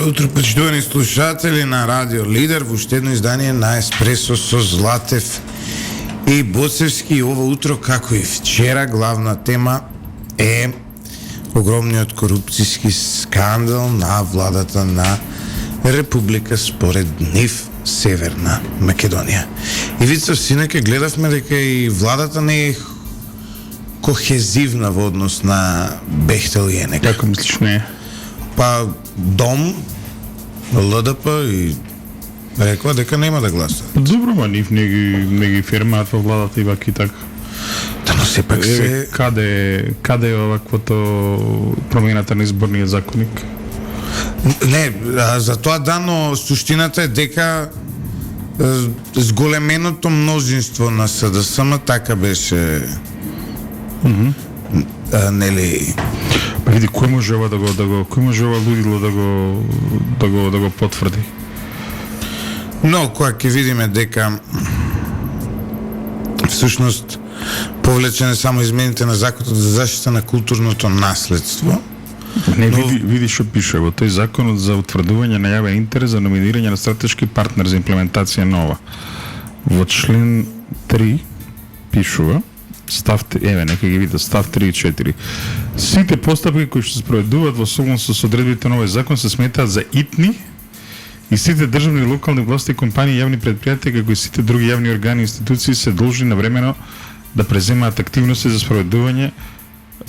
Добро утро, почитувани слушатели на Радио Лидер, во уште едно издание на Еспресо со Златев и Боцевски. И ова утро, како и вчера, главна тема е огромниот корупцијски скандал на владата на Република според нив Северна Македонија. И Вицов, синаке гледавме дека и владата не е кохезивна во однос на Бехтел и ЕНК. Како мислиш не е? Па Дом, ЛДП и рекла дека нема да гласа. Добро, ма нив не ги фирмаат во владата и вака и така. Да, но сепак се... Каде е оваквото промената на изборниот законник? Не, за тоа да, но суштината е дека зголеменото мнозинство на СДСМ така беше нели... Па види, кој може ова кој може ова лудило да го потврди? Но кога ќе видиме дека всушност повлечене само измените на законот за заштита на културното наследство. Не, види што пише во тој законот за утврдување на јавен интерес за номинирање на стратешки партнер за имплементација на ова. Во член 3 пишува став, нека ги видите, став 3 и 4. Сите постапки кои што се спроведуваат во согласно со одредбите на овој закон се сметаат за итни и сите државни и локални власти, компании, јавни предпријатија, како и сите други јавни органи и институции се должни навремено да преземаат активности за спроведување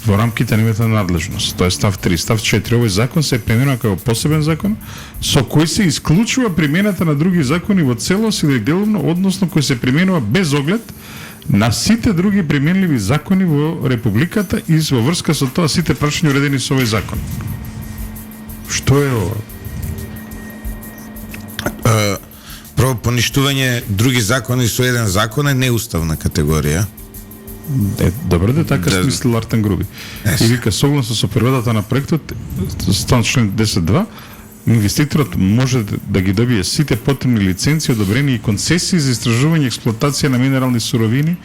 во рамките на нивната надлежност. Тоа е став 3. Став 4. Овој закон се применува како посебен закон со кој се исклучува примената на други закони во целост или деловно, односно кој се применува без оглед на сите други применливи закони во Републиката и во врска со тоа сите прашања уредени со овој закон. Што е ова? Прво, поништување други закони со еден закон е неуставна категорија. Добро да така смислил Артан Груби. И вика, согласно со природата на проектот, стан член 10.2, инвеститорот може да ги добие сите потребни лиценци, одобрени и концесии за истражување и експлоатација на минерални суровини,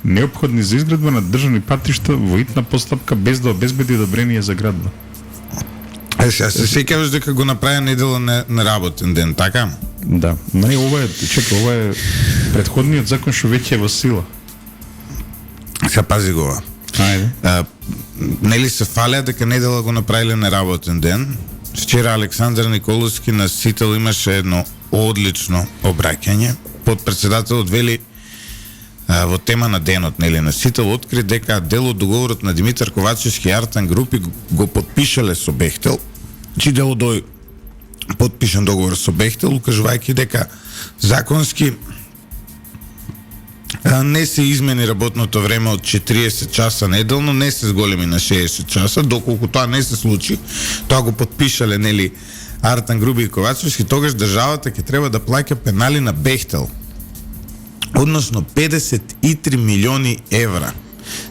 неопходни за изградба на државни патишта во итна постапка без да обезбеди одобрение за градба. Се сеќаваш дека го направи недела на работен ден, така? Да. Не, ова е претходниот закон што веќе е во сила. Се пази го ова. Ајде. Нели се фалеа дека недела го направиле на работен ден. Вчера Александар Николовски на Сител имаше едно одлично обраќање. Подпредседателот вели во тема на денот, нели, на Сител откри дека дел од договорот на Димитар Ковачевски и Артан Групи го подпишале со Бехтел, чи дел од тој подпишан договор со Бехтел, укажувајќи дека законски не се измени работното време од 40 часа неделно, не се зголеми на 60 часа, доколку тоа не се случи, тоа го подпишале, нели, Артан Груби и Ковачевски, тогаш државата ќе треба да плаќа пенали на Бехтел. Односно 53 милиони евра.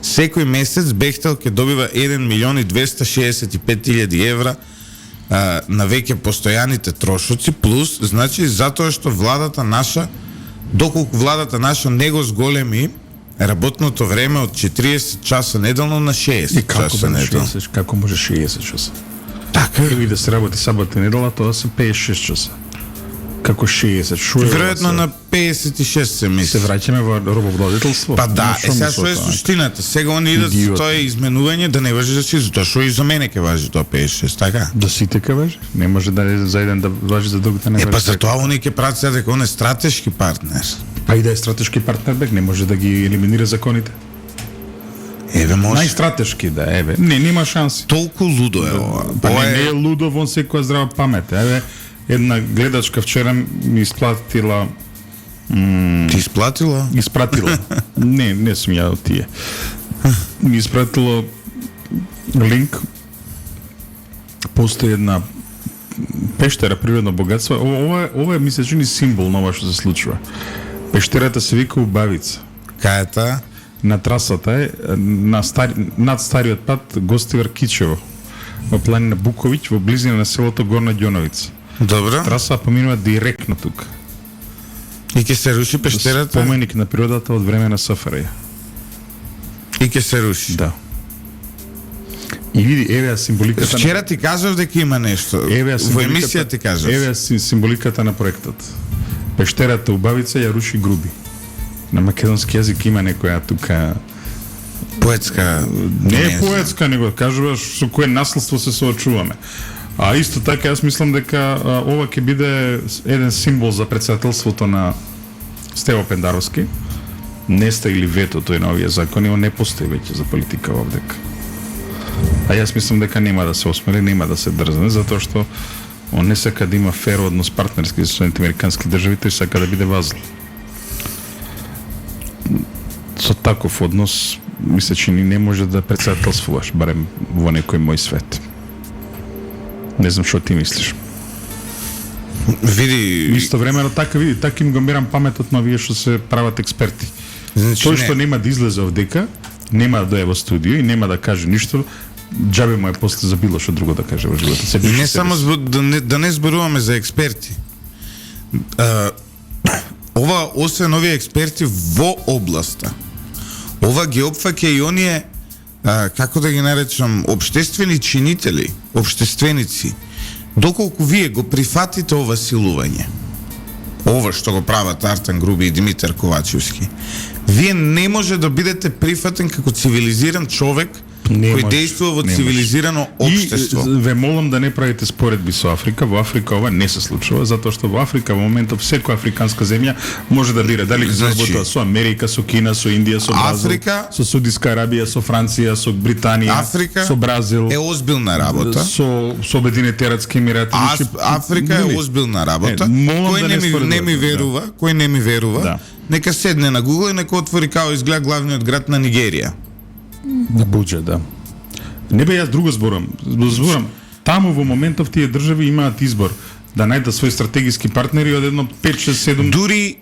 Секој месец Бехтел ќе добива 1 милион и 265 илјади евра на веќе постојаните трошоци, плюс, значи, затоа што владата наша, доколку владата наша не го зголеми работното време од 40 часа неделно на 60 часа неделно. Како може 60 часа? Така е. И да се работи сабота и недела, тоа се 56 часа. Како 60? Веројатно на 56 се мисли. Се враќаме во робовладетелство? Па да, сега што е суштината? Сега они идат со тоа изменување да не важи за си, затоа што и за мене ќе важи тоа 56, така? Да сите ќе важи? Не може да за еден да важи, за другите не важи. Па за тоа они ќе прават сега дека он е стратешки партнер. Па и да е стратешки партнер бек, не може да ги елиминира законите. Еве може. Најстратешки да е, нема шанси. Толку лудо е ова. Па не е лудо вон секоја здрава памет. Еве, една гледачка вчера ми исплатила Ти исплатила? Испратила. Не сум ја од тие. Ми испратила линк. Постои една пештера природно богатство. Ова е, ми се чини символ на ова што се случува. Пештерата се вика Убавица. Кај е таа? На трасата е над стариот пат Гостивар Кичево во планина Буковиќ во близина на селото Горна Ѓоновица. Добро. Траса поминува директно тука. И ќе се руши пештерата? Споменик на природата од време на СФРЈ. И ќе се руши? Да. И види, еве ја символиката. Вчера ти кажав дека има нешто. Во емисија ти кажав. Еве символиката на проектот. Пештерата убавица ја руши груби. На македонски јазик има некоја тука Поетска. не е поетска, него кажуваш со кое наследство се соочуваме. А исто така јас мислам дека ова ќе биде еден символ за председателството на Стево Пендаровски. Неста или вето тој на овие закони, он не постои веќе за политика овдека. А јас мислам дека нема да се осмели, нема да се дрзне, затоа што он не сака да има фер однос партнерски со Соединените американски држави, тој сака да биде вазал. Со таков однос, мисля, че ни не може да председателствуваш, барем во некој мој свет. Не знам што ти мислиш. Види, Истовремено така види, така им го мерам паметот на овие што се прават експерти. значи Тој што нема да излезе овдека, нема да е во студио и нема да каже ништо, џабе му е после за било што друго да каже во животот. И не само да не зборуваме за експерти. Ова, освен овие експерти во областа, ова ги опфаќа и оние, како да ги наречам, обштествени чинители, обштественици. Доколку вие го прифатите ова силување, ова што го прават Артан Груби и Димитар Ковачевски, вие не може да бидете прифатен како цивилизиран човек кој действува во цивилизирано општество. И ве молам да не правите споредби со Африка. Во Африка ова не се случува, затоа што во Африка во моментов секоја африканска земја може да бира дали ќе работа со Америка, со Кина, со Индија, со Бразил, Африка, со Саудиска Арабија, со Франција, со Британија, Африка со Бразил, е озбилна работа. со Обединетите арапски емирати. Африка е озбилна работа. Кој не ми верува, кој не ми верува, нека седне на Google и нека отвори како изгледа главниот град на Нигерија. На Буџа, да. Не бе, јас друго зборам. Зборам, таму во моментов тие држави имаат избор да најдат своји стратегиски партнери од едно 5, 6, 7... Дури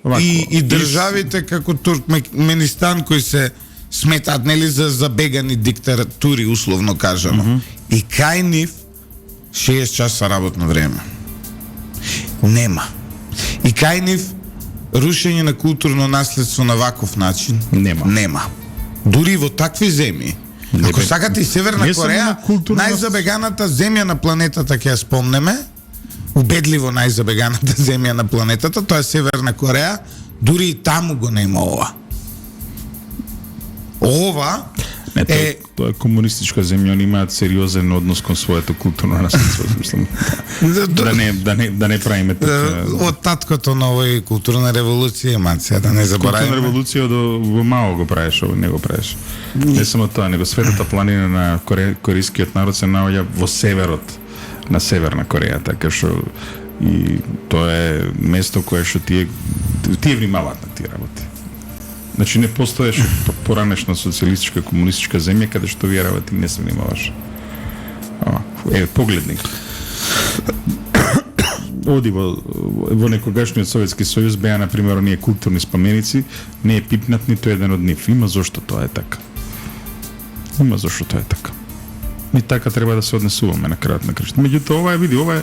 и државите како Туркменистан кои се сметаат нели за забегани диктатури условно кажано. И кај нив 6 часа работно време. Нема. И кај нив рушење на културно наследство на ваков начин нема. Дури во такви земји. Ако сакате и Северна Кореја, најзабеганата земја на планетата ќе ја спомнеме, убедливо најзабеганата земја на планетата, тоа е Северна Кореја, дури и таму го нема ова. Ова тоа е комунистичка земја, они имаат сериозен однос кон своето културно наследство, мислам. Да не правиме така. Од таткото на овој културна револуција, мација, да не заборавиме. Културна револуција во Мао го правиш, ово не го правиш. Не само тоа, него светата планина на корејскиот народ се наоѓа во северот на Северна Кореја, така што и тоа е место кое што тие внимаваат на тие работи. Значи не постоеше поранешна социјалистичка комунистичка земја каде што овие работи не се внимаваше. Погледни. Оди во некогашниот Советски сојуз беа на пример оние културни споменици, не е пипнат ниту еден од нив. Има зошто тоа е така. И така треба да се однесуваме на крајот на крајот. Меѓутоа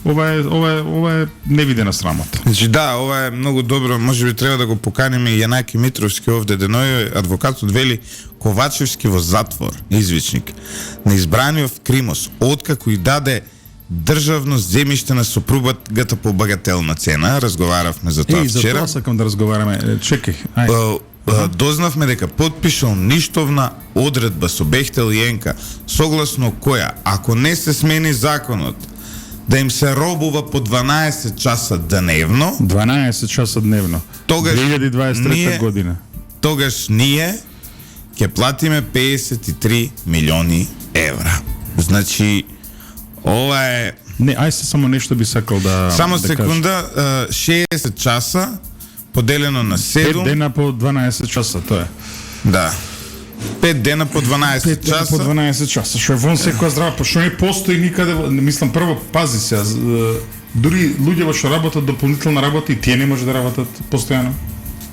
ова е невидена срамота. Значи да, ова е многу добро, можеби треба да го поканиме и Јанаки Митровски овде деној, адвокатот вели Ковачевски во затвор, извичник, на избраниот Кримос, откако и даде државно земјиште на сопругата по багателна цена, разговаравме за тоа вчера. За тоа сакам да разговараме. Чекај, дознавме дека подпишал ништовна одредба со Бехтел и Енка, согласно која, ако не се смени законот, да им се робува по 12 часа дневно. 12 часа дневно. Тогаш 2023 година. Тогаш ние ќе платиме 53 милиони евра. Значи, ова е... Не, ај се само нешто би сакал да... Само секунда, 60 часа поделено на 7... 5 дена по 12 часа, тоа е. Да. 5 дена по 12 5 дена часа. по 12 часа, што е вон секоја здрава, па што не постои никаде, мислам, прво, пази се, дури луѓе што работат дополнителна работа и тие не може да работат постојано.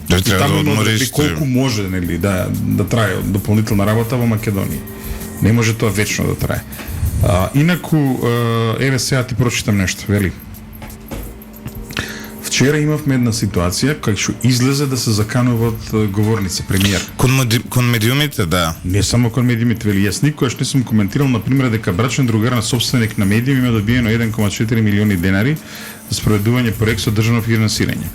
Да треба да одмориш. Колку може, нели, да трае дополнителна работа во Македонија. Не може тоа вечно да трае. Инаку, еве сега ти прочитам нешто, вели. Вчера имавме една ситуација кај што излезе да се закануваат говорници, премиер. Кон медиумите, да. Не само кон медиумите, вели, јас никогаш не сум коментирал, например, дека брачен другар на собственик на медиум има добиено 1,4 милиони денари за спроведување проект со државно финансирање.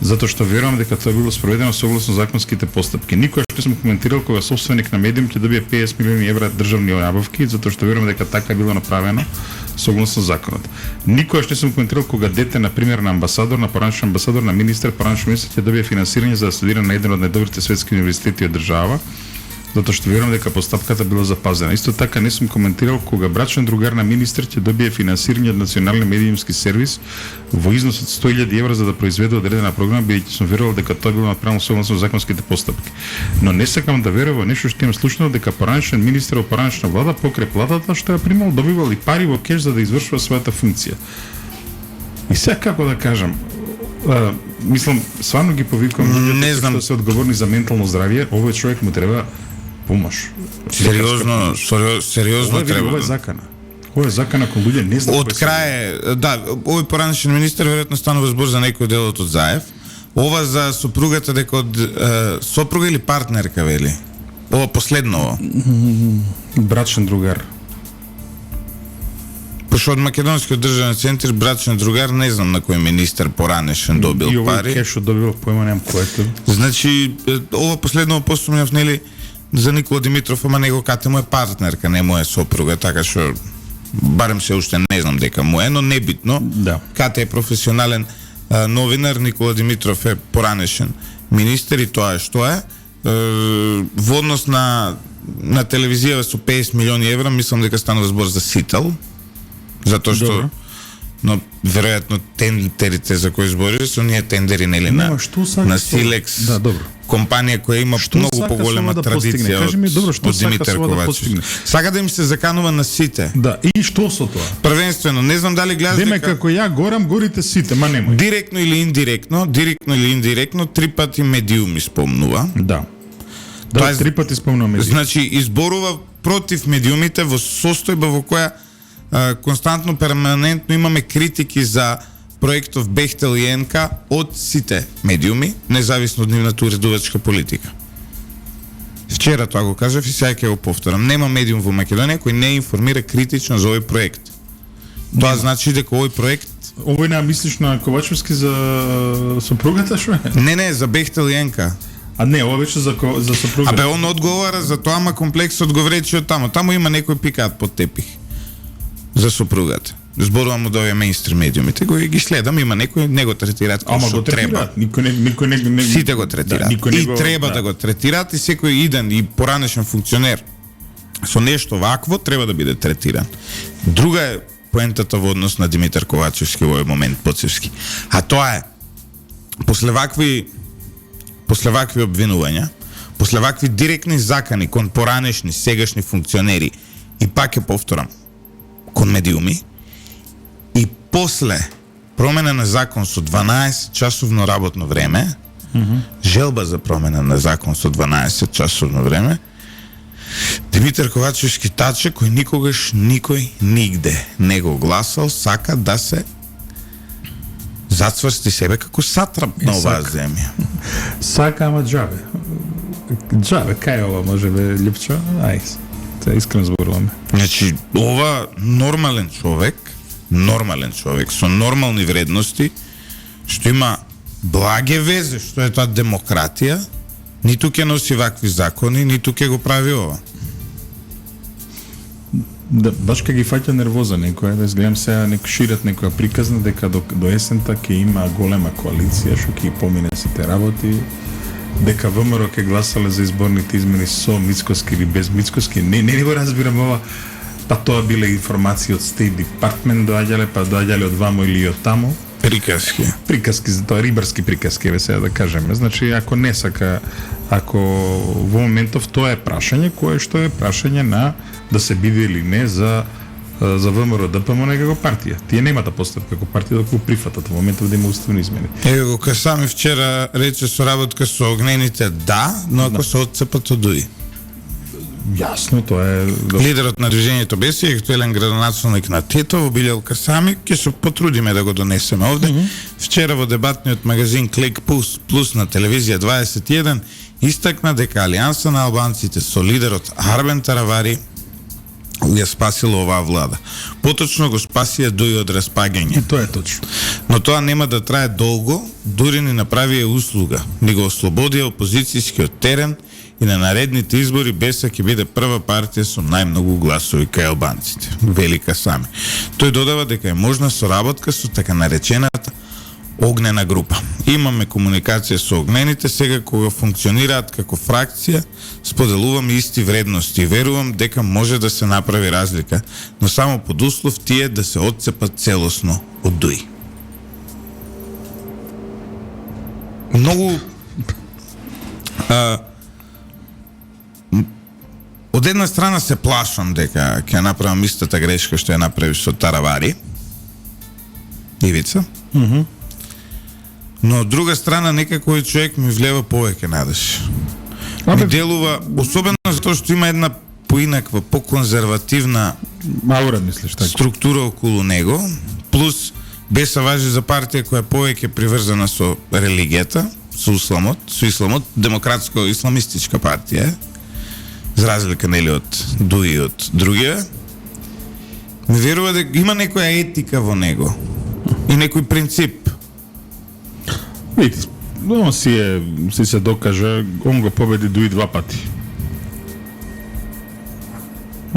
Затоа што верувам дека тоа било спроведено согласно законските постапки. Никогаш не сум коментирал кога собственик на медиум ќе добие 50 милиони евра државни набавки, затоа што верувам дека така било направено согласно законот. Никогаш не сум коментирал кога дете, например, на амбасадор, на поранешен амбасадор, на поранешен министер ќе добие финансирање за да студира на еден од најдобрите светски универзитети од држава, затоа што верувам дека постапката била запазена. Исто така не сум коментирал кога брачен другар на министер ќе добие финансирање од Национален медиумски сервис во износ од 100.000 евра за да произведе одредена програма, бидејќи сум верувал дека тоа било направено согласно законските постапки. Но не сакам да верувам во нешто што имам слушнало дека поранешен министер од поранешна влада покрај платата што ја примал добивал и пари во кеш за да извршува својата функција. И сега како да кажам, мислам, сварно ги повикувам луѓето што се одговорни за ментално здравје, овој човек му треба помош. Сериозно треба. Ова е закана. Ова е закана кон луѓе не знаат. Од крај, да, овој поранешен министер веројатно станува збор за некој делот од Заев. Ова за сопругата дека од сопруга или партнерка вели. Ова последново. Брачен другар. Пошто од Македонскиот државен центар брачен другар не знам на кој министер поранешен добил пари. И овој кешот добил поема немам којто. Значи ова последново посумњав нели за Никола Димитров, ама него кате му е партнерка, не му е сопруга, така што барем се уште не знам дека му е, но небитно. Да. Кате е професионален новинар, Никола Димитров е поранешен министер и тоа е што е. Во однос на телевизија со 50 милиони евра, мислам дека станува збор за сител, затоа што добро. Но веројатно тендерите за кои збориш се оние тендери нели на Силекс. Да, добро. Компанија која има многу поголема традиција од Димитар Ковачевски. Сака да им се заканува на сите. Да, и што со тоа? Првенствено, не знам дали гледаш дека како ја горам, горите сите, ма немој. Директно или индиректно, 3 пати медиуми спомнува. Да. Да, 3 пати спомнува медиуми. Значи, изборува против медиумите во состојба во која константно, перманентно имаме критики за проектов Бехтел и НК од сите медиуми, независно од нивната уредувачка политика. Вчера тоа го кажав и сега ќе го повторам. Нема медиум во Македонија кој не информира критично за овој проект. Тоа значи дека овој проект... Овој не мислиш на Ковачевски за сопругата, шо е? Не, за Бехтел и НК. А не, ова беше за сопругата. Абе, он одговара за тоа, ама комплексот го вречи од таму. Таму има некои пикаат под тепих за сопругата. Зборувам од овие мејнстрим медиумите, кои ги следам, има некои не го третираат како што треба. Никој не сите го третираат. Да, и треба да го третираат и секој иден и поранешен функционер со нешто вакво треба да биде третиран. Друга е поентата во однос на Димитар Ковачевски во овој момент Поцевски. А тоа е после вакви обвинувања, после вакви директни закани кон поранешни сегашни функционери и пак ќе повторам, кон медиуми, и после промена на закон со 12 часовно работно време, желба за промена на закон со 12 часовно време, Димитар Ковачевски таче, кој никогаш никој нигде не го гласал, сака да се зацврсти себе како сатрап на оваа земја. Сака, ама джабе. Джабе, кај ова може бе, Лјупчо? Ајс. Искрено зборуваме. Значи, ова нормален човек со нормални вредности, што има благе везе, што е тоа демократија, ниту ќе носи вакви закони, ниту ќе го прави ова. Да, баш ка ги фаќа нервоза некоја, да изгледам сега шират некоја приказна дека до есента ќе има голема коалиција што ќе помине сите работи, дека ВМРО ќе гласале за изборните измени со Мицкоски или без Мицкоски. Не го разбирам ова. Па тоа биле информации од State Department доаѓале од вамо или од таму. Приказки за тоа, рибарски приказки, сега да кажеме. Значи, ако не сака, ако во моментов тоа е прашање, кое што е прашање на да се биде или не за ВМРО ДПМН како партија. Тие нема да постапат како партија да го прифатат во моментов да има уставни измени. Го Касами вчера рече со работка со огнените да, но ако се отцепат од ДУИ. Јасно, тоа е... Лидерот на движењето Бесија и актуелен градоначалник на Тетово, Билјал Касами, ќе се потрудиме да го донесеме овде. Вчера во дебатниот магазин Клик Плюс на телевизија 21 истакна дека Алијанса на албанците со лидерот Арбен Таравари ја спасила оваа влада. Поточно го спасија дуи од распагање. Тоа е точно. Но тоа нема да трае долго, дури ни направија услуга. Ни го ослободија опозицијскиот терен и на наредните избори Беса ќе биде прва партија со најмногу гласови кај албанците. Велика Сами. Тој додава дека е можна соработка со така наречената огнена група. Имаме комуникација со огнените, сега кога функционираат како фракција, споделуваме исти вредности и верувам дека може да се направи разлика, но само под услов тие да се отцепат целосно од ДУИ. Многу од една страна се плашам дека ќе направам истата грешка што ја направи со Таравари, Ивица. Но од друга страна некако кој човек ми влева повеќе надеж. Ми делува, особено затоа што има една поинаква, поконзервативна аура, мислиш така? Структура околу него, плюс Беса важи за партија која е повеќе приврзана со религијата, со исламот, демократско-исламистичка партија, за разлика нели од ДУИ и од другија. Ми верува дека има некоја етика во него и некој принцип. Видите, он си се докажа, он го победи ДУИ 2 пати.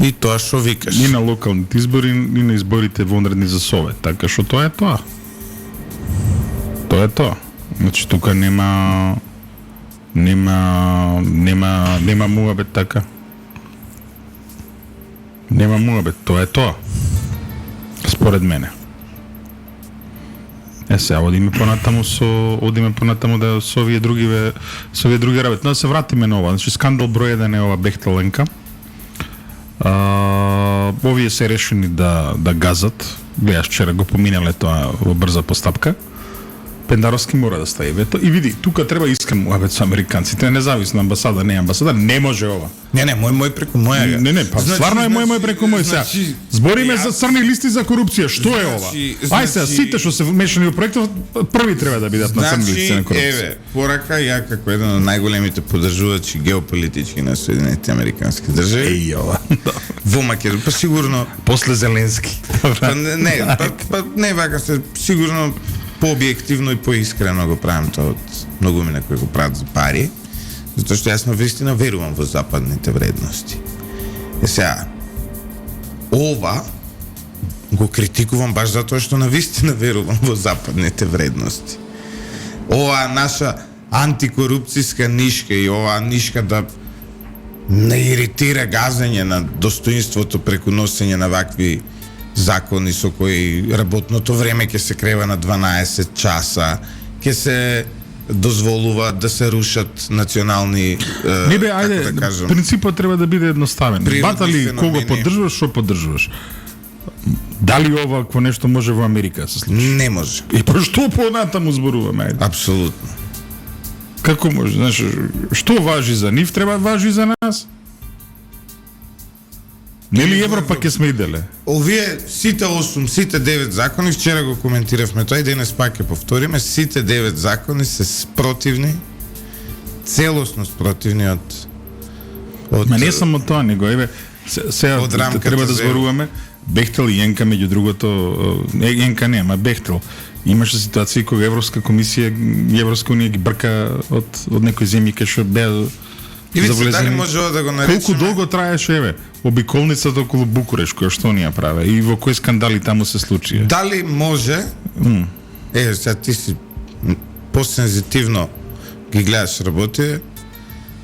И тоа што викаш. И на локалните избори, и на изборите вонредни за Совет. Така што тоа е тоа. Тоа е тоа. Значи тука нема муабет така. Нема муабет, тоа е тоа. Според мене. Сега одиме понатаму да со овие други работи. Но да се вратиме на ова. Значи скандал број 1 е ова Бехтеленка. Овие се решени да газат. Гледаш, вчера го поминале тоа во брза постапка. Пендаровски мора да стави вето. И види, тука треба искрен муабет со американците. Независно амбасада, не амбасада, не може ова. Не, мој преку моја. Не, па стварно е мој преку мој сега. Збориме за црни листи за корупција. Што е ова? Ај сега, сите што се вмешани во проектот, први треба да бидат на црни листи на корупција. Еве, порака ја како еден од најголемите поддржувачи геополитички на Соединетите американски држави. Еј ова. Во Македонија, па сигурно после Зеленски. Не, вака се сигурно пообјективно и поискрено го правам тоа од многумина кои го прават за пари, затоа што јас навистина верувам во западните вредности. Сега, ова го критикувам баш затоа што навистина верувам во западните вредности. Ова наша антикорупцијска нишка и оваа нишка да не иритира газење на достоинството преку носење на вакви закони со кои работното време ќе се крева на 12 часа, ќе се дозволува да се рушат национални Не бе, ајде, да кажам, принципот треба да биде едноставен. Батали кого поддржуваш, што поддржуваш. Дали ова ако нешто може во Америка да се случи? не може. И па што понатаму зборуваме, ајде? Апсолутно. Како може? Знаеш, што важи за нив, треба важи за нас. Нели Европа ќе сме иделе? Овие сите 9 закони, вчера го коментиравме тоа и денес пак ќе повториме, сите 9 закони се спротивни, целосно спротивни од Ма не само тоа, него еве сега треба да зборуваме Бехтел и Јенка, меѓу другото, Јенка не, ама Бехтел. Имаше ситуации кога Европска комисија, Европска унија ги брка од некои земји кај што беа Ивица, дали може да го наречеме? Колку долго траеше, еве, обиколницата околу Букуреш, која што ние праве и во кои скандали таму се случија? Дали може? Сега ти си посензитивно ги гледаш работи.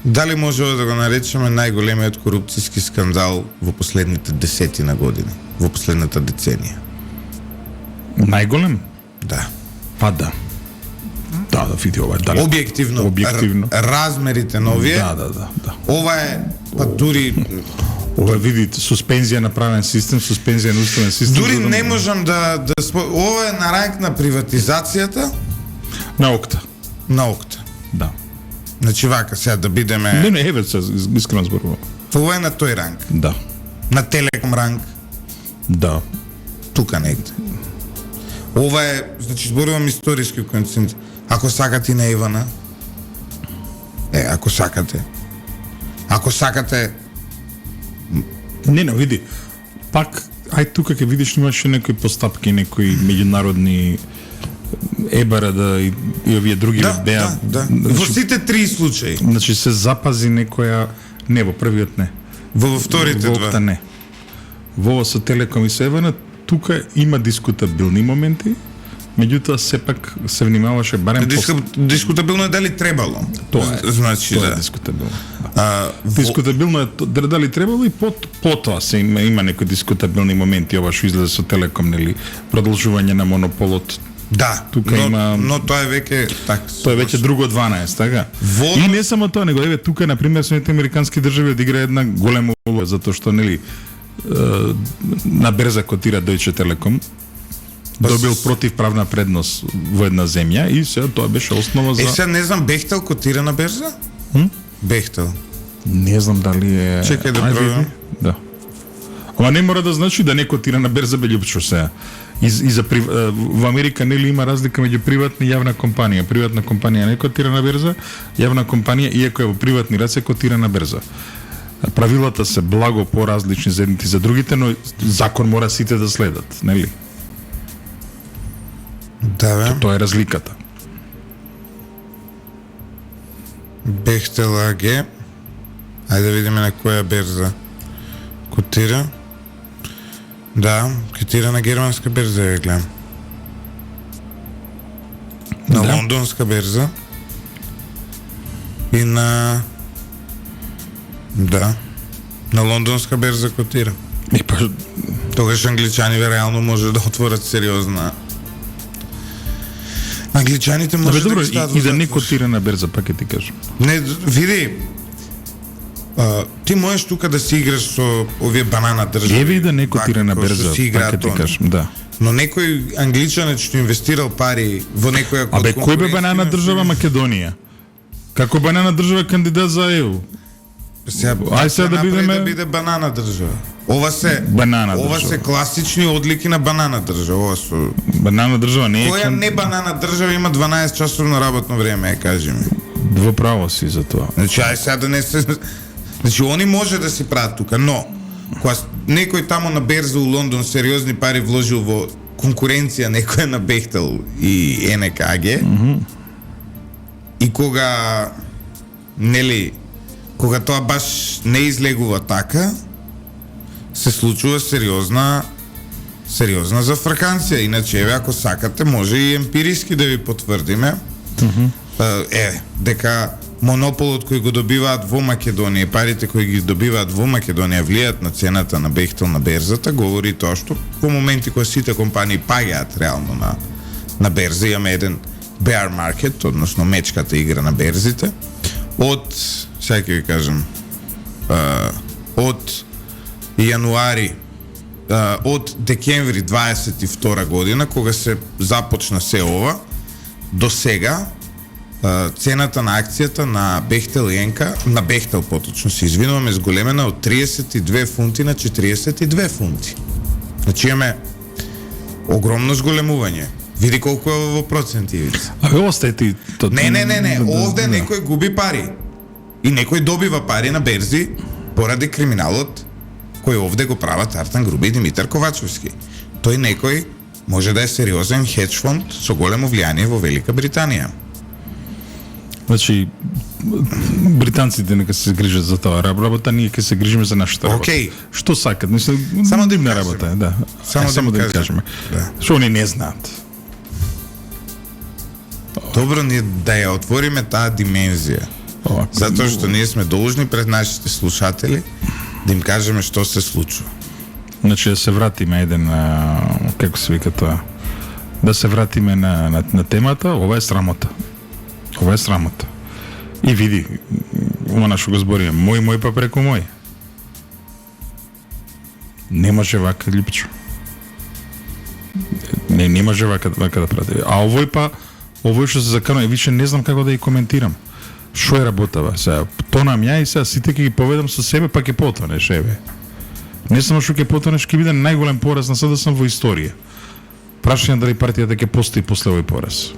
Дали може да го наречеме најголемиот корупцијски скандал во последните 10 години, во последната деценија? Најголем? Да. Па да. Да, види ова дали. Објективно. Размерите на овие. Да. Ова е па дури ова види суспензија на правен систем, суспензија на уставен систем. Дури не можам да ова е на ранг на приватизацијата на ОКТА. На ОКТА. Да. Значи вака сега да бидеме Не, еве се искрено зборувам. Ова е на тој ранг. Да. На Телеком ранг, Да. тука негде. Ова е, значи, зборувам историски коинцидент. Ако сакате на Ивана, ако сакате. Ако сакате, Не, види. Пак, ај тука ќе видиш имаше некои постапки, некои меѓународни ебара и овие други беа. да. Во сите три случаи. Значи се запази некоја, не во првиот не. Во вторите Во два. овта не. Во ова со Телеком и Севена, тука има дискутабилни моменти, меѓутоа сепак се внимаваше барем Дискутабилно е дали требало. Тоа е. Значи, Тоа е да. дискутабилно. Во- Дискутабилно е дали требало и потоа се има некои дискутабилни моменти, ова што излезе со Телеком, нели, продолжување на монополот. Да, Тука има- но тоа е веќе так. Тоа е веќе друго 12, така? Во- И не само тоа, него еве тука на пример Соединетите американски држави одигра една голема улога затоа што нели на берза котира Deutsche Telekom добил противправна предност во една земја и сега тоа беше основа за Сега не знам, Бехтел котира на берза? Бехтел. Не знам дали е Чекај да Ајде, проверам. види. Да. Ама не мора да значи да не котира на берза Белјупчо сега. И за во Америка нели има разлика меѓу приватна и јавна компанија. Приватна компанија не котира на берза, јавна компанија иако е во приватни раце котира на берза. Правилата се благо поразлични за едните и за другите, но закон мора сите да следат, нели? Да, бе. Тоа е разликата. Бехтел АГ. Ајде да видиме на која берза котира. Да, котира на германска берза, ја гледам. На Да. лондонска берза. И на... Да. На лондонска берза котира. И па Тогаш англичани реално може да отворат сериозна. Англичаните може добро, ги стават и во да не затвор. котира на берза, пак ќе ти кажам. Не, види, ти можеш тука да си играш со овие банана држави. Еве и да не котира на кои што берза, си играат пак ќе ти он. кажам, да. Но некој англичанец што инвестирал пари во некоја Абе, кој бе конкуренција, банана држава Македонија? Како банана држава кандидат за ЕУ? Сега, Ај сега да направи бидеме- да биде банана држава. Ова се Банана ова држава. се класични одлики на банана држава. Ова со Банана држава не е која не банана држава има 12 часовно работно време, кажи ми. Во право си за тоа. Значи, ај сега да не се... Значи, они може да си прават тука, но кога некој тамо на берза у Лондон сериозни пари вложил во конкуренција некоја на Бехтел и НКГ, и кога, нели, кога тоа баш не излегува така, се случува сериозна зафрканција. Иначе, еве, ако сакате, може и емпириски да ви потврдиме, дека монополот кој го добиваат во Македонија, парите кои ги добиваат во Македонија влијат на цената на Бехтел на берзата, говори тоа што во моменти кога сите компании паѓаат реално на берза, имаме еден bear market, односно мечката игра на берзите, од, сега ќе ви кажам, од јануари, од декември 22 година, кога се започна се ова, до сега, цената на акцијата на Бехтел и НК, на Бехтел поточно се извинуваме, зголемена од 32 фунти на 42 фунти. Значи имаме огромно зголемување. Види колку е во проценти, Ивица. Абе, остај ти... Не, овде некој губи пари. И некој добива пари на берзи поради криминалот кој овде го прават Артан Груби и Димитар Ковачевски. Тој некој може да е сериозен хедж фонд со големо влијание во Велика Британија. Значи, британците нека се грижат за тоа работа, ние ќе се грижиме за нашата работа. Океј. Што сакат? Мислам, Само да им дивна кажем. работа е, да. Само да им да кажем. Да. Што они не знаат. Добро ни да ја отвориме таа димензија. Овако. Затоа што ние сме должни пред нашите слушатели да им кажеме што се случува. Значи да се вратиме еден како се вика тоа. Да се вратиме на темата, ова е срамота. Ова е срамота. И види, она што го збориме, мој па преку мој. Не може вака, Липчо. Не може вака да прави. А овој што се заканува, више не знам како да ја коментирам. Шо е работава? Сега, тонам ја и сега сите ќе ги поведам со себе, па ќе потонеш, еве. Не само што ќе потонеш, ќе биде најголем пораз на СДСМ во историја. Прашање дали партијата ќе постои после овој пораз.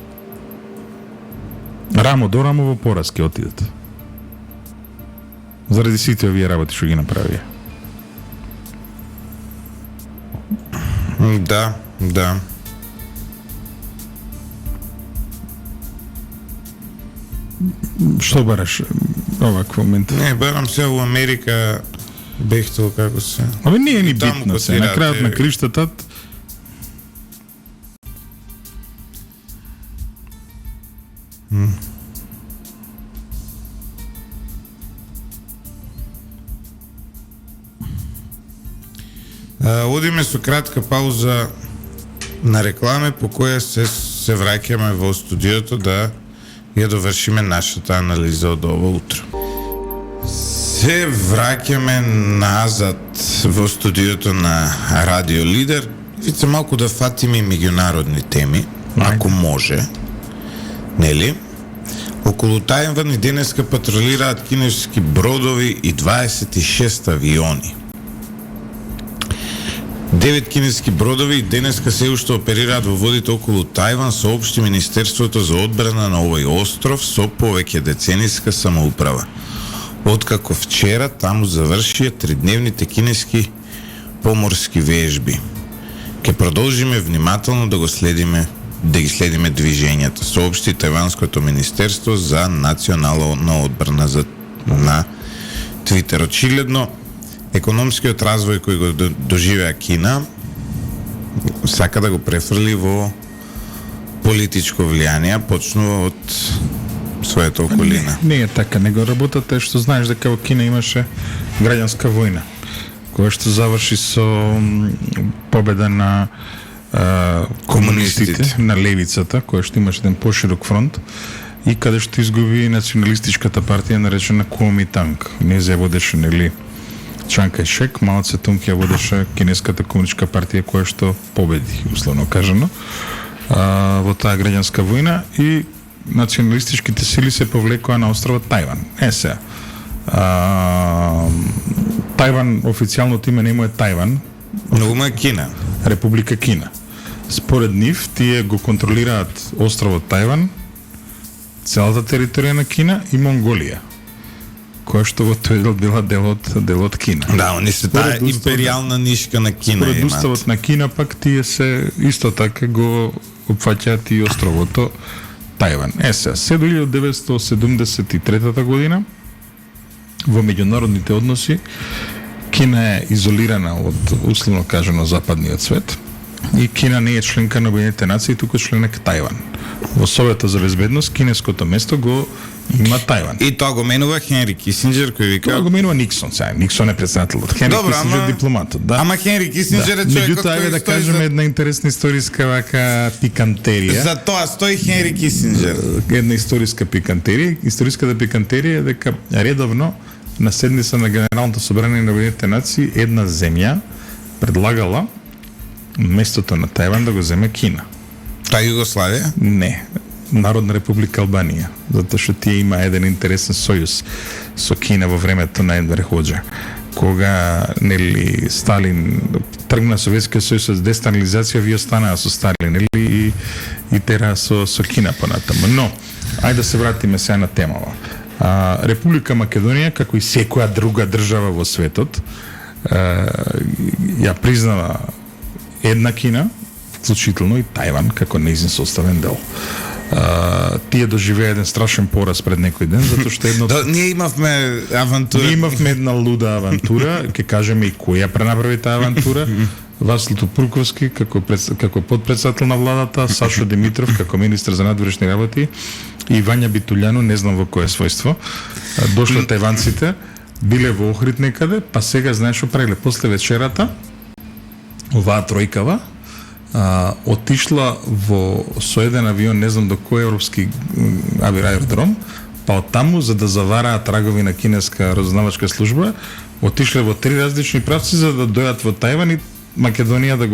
Рамо до рамо во пораз ќе отидат. Заради сите овие работи што ги направија. Да, да. Што бараш овакво момент? Не, барам се во Америка бехтел како се. Абе не е ни Таму битно го се. На тираат крајот на еве. криштата Одиме со кратка пауза на рекламе по која се враќаме во студиото да ја довршиме нашата анализа од ова утро. Се враќаме назад во студиото на Радио Лидер. Вице малку да фатиме и меѓународни теми, ако може. Нели? Околу Тајван и денеска патрулираат кинески бродови и 26 авиони. 9 кинески бродови и денеска се уште оперираат во водите околу Тајван, соопшти Министерството за одбрана на овој остров со повеќе децениска самоуправа. Откако вчера таму завршија тридневните кинески поморски вежби. Ке продолжиме внимателно да ги следиме движењата, соопшти Тајванското Министерство за национална одбрана на Твитер. Очигледно, економскиот развој кој го доживеа Кина сака да го префрли во политичко влијание, почнува од својата околина. не е така, него работата е што знаеш дека во Кина имаше граѓанска војна, која што заврши со победа на комунистите, на левицата, која што имаше еден поширок фронт и каде што изгуби националистичката партија наречена Куоминтанг. Не се водеше, нели, Чан Кај-шек, Мао Цетунг ја водеше кинеската комунистичка партија која што победи, условно кажано, во таа граѓанска војна и националистичките сили се повлекоа на островот Тајван. Сега, Тајван, официјалното име нему е Тајван, Но има Кина. Република Кина. Според нив, тие го контролираат островот Тајван, целата територија на Кина и Монголија, која што во тој дел била дел од Кина. Да, они се таа Според уставот- империјална нишка на Кина Според имаат. уставот на Кина пак тие се исто така го опфаќаат и островото Тајван. Сега, се до 1973 година во меѓународните односи Кина е изолирана од, условно кажано, западниот свет и Кина не е членка на Обединетите нации, туку членек Тајван. Во Советот за безбедност кинеското место го има Тајван. И тоа го менува Хенри Кисинџер кој вика. Тоа го менува Никсон сега. Никсон е председателот. Хенри Добро, Кисинџер е дипломатот, да. Ама Хенри Кисинџер е човекот Меѓутоа, еве да кој стои кажеме една интересна историска вака пикантерија. за тоа стои Хенри Кисинџер. Една историска пикантерија. Историската пикантерија е дека редовно на седница на Генералното собрание на Обединетите нации една земја предлагала местото на Тајван да го земе Кина. Та Југославија? Не, Народна република Албанија, затоа што тие има еден интересен сојуз со Кина во времето на Енвер Хоџа. Кога нели Сталин тргна Советскиот сојуз со десталинизација, вие останаа со Сталин, нели и тера со Кина понатаму. Но ајде да се вратиме сега на темава. Република Македонија, како и секоја друга држава во светот, ја признава една Кина, вклучително и Тајван како нејзин составен дел. Тие доживеа еден страшен пораз пред некој ден, затоа што едно Да, ние имавме авантура. ние имавме една луда авантура, ќе кажеме и кој ја пренаправи таа авантура. Васло Тупурковски како подпредседател на владата, Сашо Димитров како министар за надворешни работи и Вања Битулјано, не знам во кое својство. Дошле тајванците, биле во Охрид некаде, па сега знаеш што правиле после вечерата оваа тројкава отишла со еден авион, не знам до кој европски авиаеродром, па оттаму за да завараат трагови на кинеска разузнавачка служба, отишле во 3 различни правци за да дојдат во Тајван и Македонија да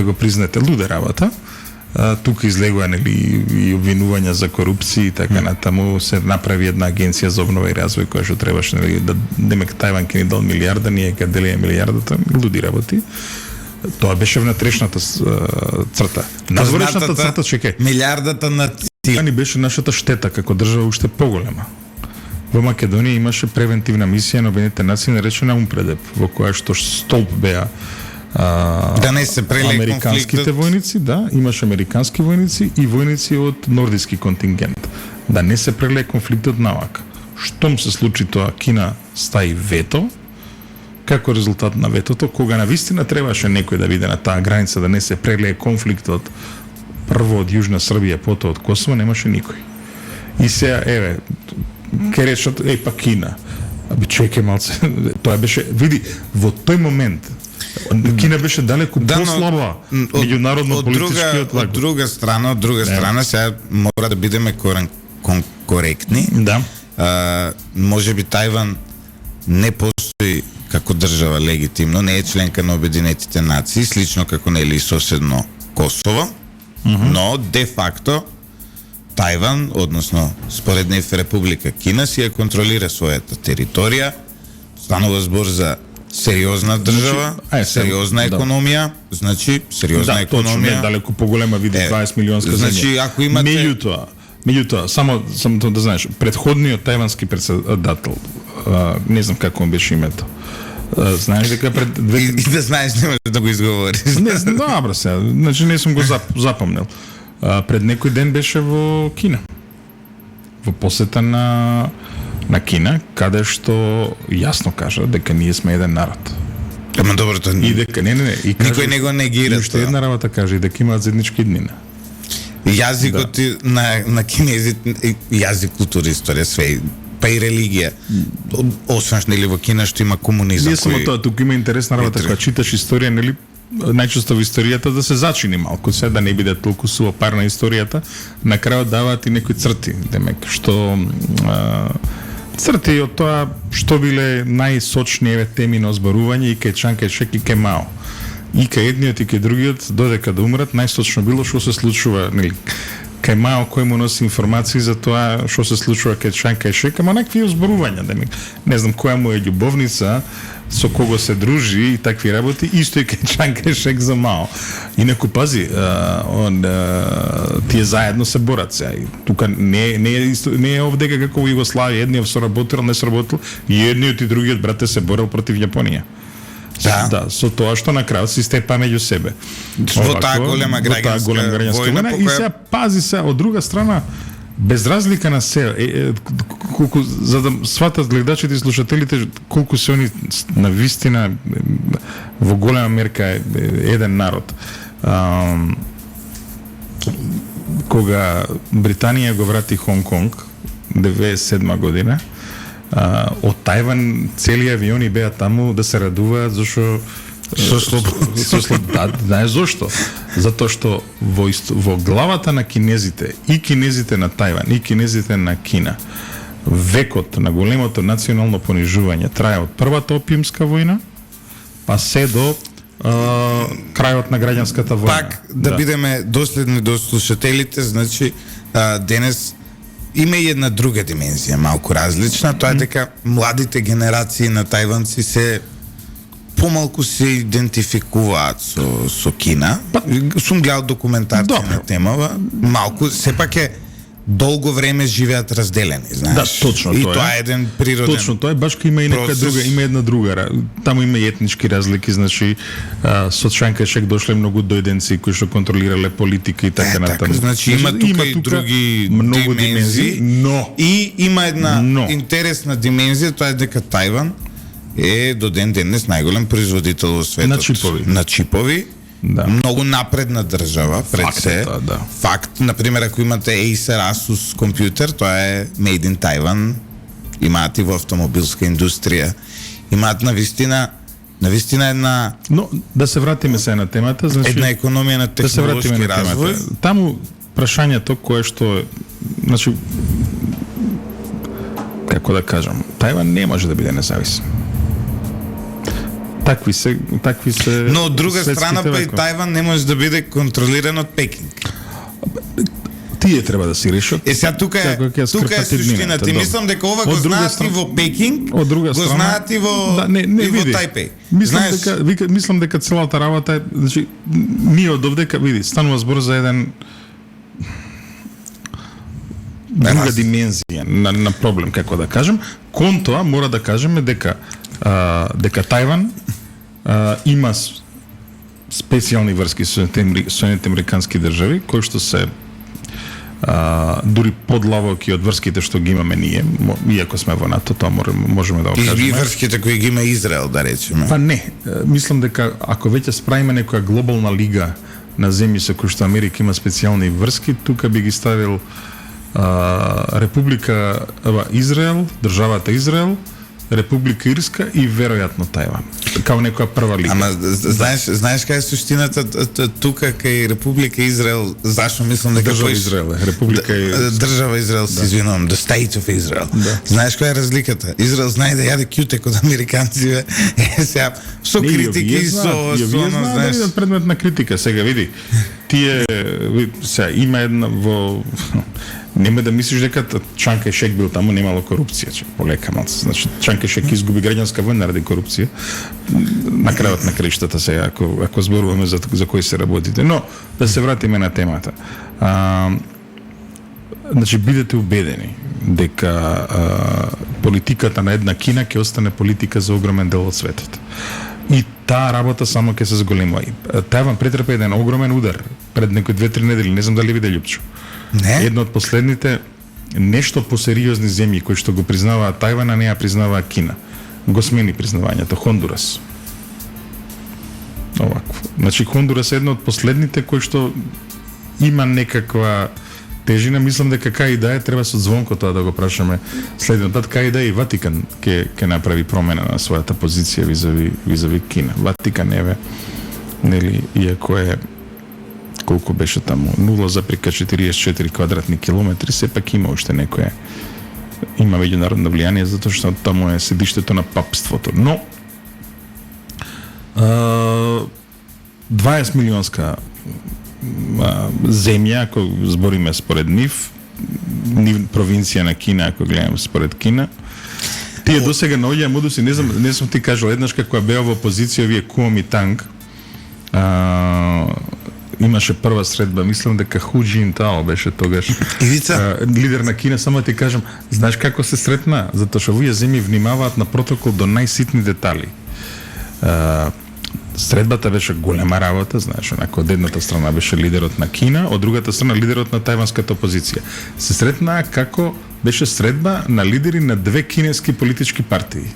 го признае луда работа. тука излегува нели и обвинувања за корупција и така натаму, се направи една агенција за обнова и развој која што требаше нели да демек Тајван ќе ни дал милиарда, ние ќе делиме милиардата, луди работи. Тоа беше внатрешната црта. Надворешната црта, чекај. Милиардата на Таа ни беше нашата штета како држава уште поголема. Во Македонија имаше превентивна мисија на Обединетите нации наречена УМПРЕДЕП, во која што столб беа да не се прелее американските војници, да, имаше американски војници и војници од нордиски контингент. Да не се прелее конфликтот навака. Штом се случи тоа, Кина стави вето, како резултат на ветото, кога навистина требаше некој да биде на таа граница, да не се прелее конфликтот прво од Јужна Србија, потоа од Косово, немаше никој. И сега, еве, ке речат, па Кина. Чекај малце, тоа беше, види, во тој момент, Кина беше далеку послаба меѓународно политичкиот од друга страна, сега мора да бидеме коректни. Да. Може би Тајван не постои како држава легитимно, не е членка на Обединетите нации, слично како нели и соседно Косово, но де факто Тајван, односно според нив Република Кина си ја контролира својата територија. Станува збор за сериозна држава, сериозна економија, значи сериозна економија. Да, точно, не далеко поголема, види 20 милионска земја. Значи, ако имате Меѓутоа, само да знаеш, предходниот тајвански председател, не знам како му беше името. Знаеш дека пред и да знаеш не можеш да го изговориш. Не, добро се, значи не сум го запомнил. Пред некој ден беше во Кина. Во посета на Кина, каде што јасно кажа дека ние сме еден народ. Ама добро, тоа и дека и кажа, никој не го негира. Уште една работа кажа и дека имаат заеднички иднина. Јазикот на кинезите, јазик, култура, историја, све, па и религија. Освен нели во Кина што има комунизам. Не само тоа, туку има интересна работа, кога читаш историја, нели најчесто во историјата да се зачини малку, се да не биде толку сувопарна историјата, на крајот даваат и некои црти, демек, што црти од тоа што биле најсочни теми на озборување и кај Чан Кај-шек и кај Мао. И кај едниот и кај другиот, додека да умрат, најсочно било што се случува, нели, кај Мао кој му носи информации за тоа што се случува кај Чан Кај-шек, ама некакви озборувања, демек, не знам која му е љубовница, со кого се дружи и такви работи, исто и кај Чан Кај-шек за Мао. Инаку пази, тие заедно се борат сега. Тука не е овдека како во Југославија, едниот соработил, не соработил, и едниот и другиот брате се борел против Јапонија. Да, со тоа што на крајот се степа меѓу себе. Во таа голема граѓанска војна. И сега пази се, од друга страна, без разлика на се, колку, за да сватат гледачите и слушателите колку се они на вистина во голема мерка еден народ. Кога Британија го врати Хонг-Конг 1997 година, од Тајван цели авиони беа таму да се радуваат зашто со слобода. Знаеш зошто? Затоа што во главата на кинезите, и кинезите на Тајван, и кинезите на Кина, векот на големото национално понижување трае од првата опиумска војна, па се до крајот на граѓанската војна. Пак да бидеме доследни до слушателите, значи денес има и една друга димензија, малку различна, тоа е дека младите генерации на тајванци се помалку се идентификуваат со Кина. Сум гледал документарци на темава, малку сепак е долго време живеат разделени, знаеш. Да, точно и тоа е. Тоа е еден природен. Точно тоа е, башка има и нека друга, има една друга. Таму има и етнички разлики, значи со Чан Кај-шек дошле многу дојденци кои што контролирале политика и така натаму. Значи има тука и други многу димензии, но и има една интересна димензија, тоа е дека Тајван е до ден денес најголем производител во светот на чипови. Да. Многу напредна држава, пред се. Да. Факт, например, ако имате Acer Asus компјутер, тоа е made in Taiwan. Имаат и во автомобилска индустрија. Имаат навистина една... Но, да се вратиме се на темата, значи... Една економија на технолошки развој. Таму прашањето кое што... Значи... Како да кажам, Тајван не може да биде независим. Такви се. Но од друга страна па и Тајван не може да биде контролиран од Пекинг. Тие треба да си решат. Сега тука е суштината. Ти мислам дека ова го знаат и во Пекинг, од друга го страна, знаат и во Тајпеј. Мислам дека целата работа е, значи, ние од овдека, види, станува збор за еден друга димензија на проблем, како да кажем. Кон тоа мора да кажеме дека Тајван има специјални врски со Соединените американски држави, кои што се дури подлавоки од врските што ги имаме ние, иако сме во НАТО, тоа можеме да го кажеме. И врските кои ги има Израел, да речеме. Па не, мислам дека ако веќе справиме некоја глобална лига на земји со кои што Америка има специјални врски, тука би ги ставил Република Израел, државата Израел, Република Ирска и веројатно Тајван. Као некоја прва лига. Ама знаеш кај е суштината тука кај Република Израел, зашто мислам дека држава Израел, Република држава Израел, се извинувам, the state of Israel. Да. Знаеш која е разликата? Израел знае да јаде кјутек од американците. Сега со критики со знаеш, да предмет на критика. Сега види, тие сега има една во нема да мислиш дека Чанка Шек бил таму, немало корупција, че полека малце. Значи Чанка Шек изгуби граѓанска војна ради корупција. На крајот на краиштата сега, ако зборуваме за кои се работите. Но да се вратиме на темата. Значи бидете убедени дека политиката на една Кина ќе остане политика за огромен дел од светот. И таа работа само ќе се зголемува. Тајван претрпе еден огромен удар пред некои 2-3 недели, не знам дали виде Љупчо. Не? Едно од последните нешто посериозни земји кои што го признаваат Тајван, а не ја признаваа Кина. Го смени признавањето Хондурас. Овакво. Значи Хондурас е едно од последните кои што има некаква тежина. Мислам дека кај да е, треба со звонко тоа да го прашаме следниот пат, кај да и Ватикан ќе направи промена на својата позиција визави Кина. Ватикан еве, нели, иако е колку беше таму 0,44 квадратни километри, сепак има уште некое, има меѓународно влијание затоа што таму е седиштето на папството. Но 20 милионска земја, ако збориме според нив провинција на Кина, ако гледаме според Кина, тие досега наоѓаа модуси, не сум ти кажал, еднаш како беа во опозиција овие Куоминтанг, имаше прва средба, мислам дека Ху Џинтао беше тогаш лидер на Кина. Само ти кажам, знаеш како се сретна? Затоа што овие земји внимаваат на протокол до најситни детали. Средбата беше голема работа, знаеш, онако од едната страна беше лидерот на Кина, од другата страна лидерот на тајванската опозиција. Се сретнаа како беше средба на лидери на две кинески политички партии.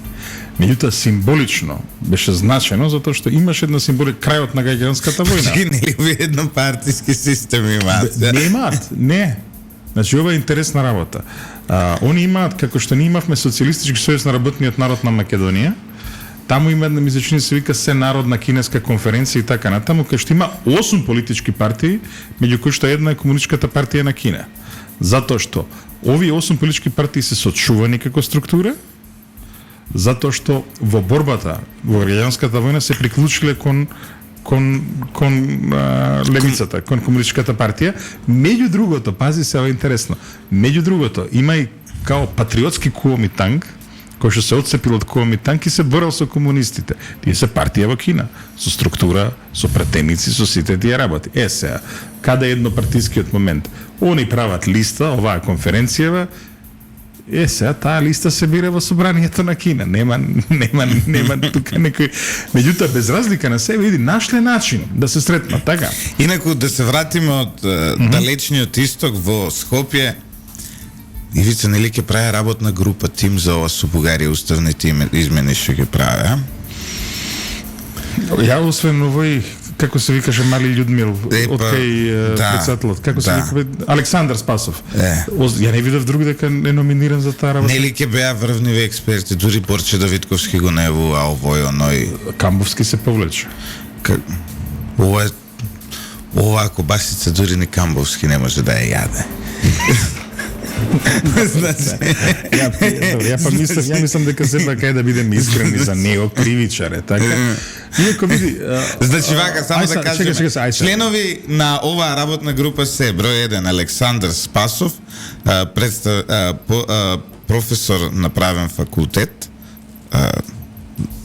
Меѓутоа символично беше значено затоа што имаше една символика крајот на граѓанската војна. Нели ви еднопартиски систем имаат? Немаат, не. Значи ова е интересна работа. Они имаат, како што ние имавме Социјалистички сојуз на работниот народ на Македонија, таму има една мисечни се вика Сенародна кинеска конференција и така натаму, кај што има 8 политички партии, меѓу кои што една е Комунистичката партија на Кина. Затоа што овие 8 политички партии се сочувани како структура, затоа што во борбата во граѓанската војна се приклучиле кон левицата, кон Комунистичката партија. Меѓу другото, пази се, ова е интересно. Меѓу другото, има и као патриотски Куоминтанг, кој што се отцепил од Куоминтанг и се борел со комунистите. Тие се партија во Кина, со структура, со пратеници, со сите тие работи. Сега, каде е еднопартискиот момент? Они прават листа, оваа конференцијава, сега таа листа се бира во собранието на Кина. Нема тука некој. Меѓутоа без разлика на себе иди нашле начин да се сретнат, така. Инаку да се вратиме од далечниот исток во Скопје. Ивица, нели ќе прави работна група, тим за ова со Бугарија, уставните измени што ќе прави, Ја освен овој, како се викаше Мали Људмил, од кај председателот, како се вика Александар Спасов. Ја не видов друг дека е номиниран за таа работа. Нели ќе беа врвниви експерти, дури Борче Давидковски го најавува, овој оној. Камбовски се повлече. Ова кобасица дури ни Камбовски не може да ја јаде. Значи, ја мислам дека сепак кај да бидеме искрени за него, кривичар е, така. Иако види... значи вака, само да кажем, чекай, членови на оваа работна група се број 1 Александар Спасов, професор на правен факултет,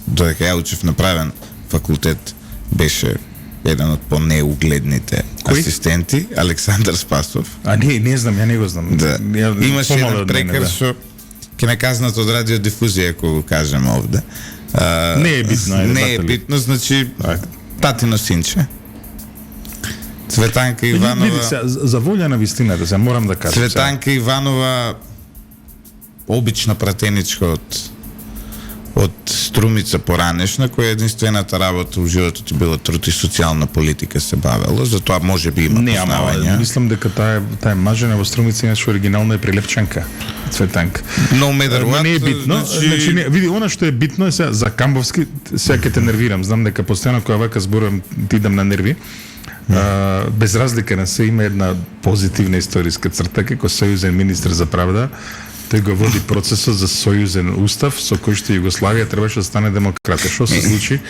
додека ја учев на правен факултет, беше еден од по-неугледните асистенти, Александар Спасов. Не знам, ја не го знам. Да. Имаше еден прекар што ќе ме казнат од радиодифузија ако го кажем овде. Не е битно, не е битно, значи татино синче. Цветанка Иванова. Види се, за волја на вистината, се морам да кажам. Цветанка Иванова, обична пратеничка од Струмица поранешна, која единствената работа во животот била труд и социјална политика се бавела, затоа може би има познавања. Мислам дека таа мажена во Струмица иначе оригинална е Прилепчанка, Цветанка. No matter what, не е битно, значи не, види, она што е битно е сега за Камбовски, сега ќе те нервирам, знам дека постојано кога вака зборувам ти идам на нерви. Без разлика на се има една позитивна историска црта како сојузен министар за правда. Тој го води процесот за сојузен устав со кој што Југославија требаше да стане демократа. Што се случи?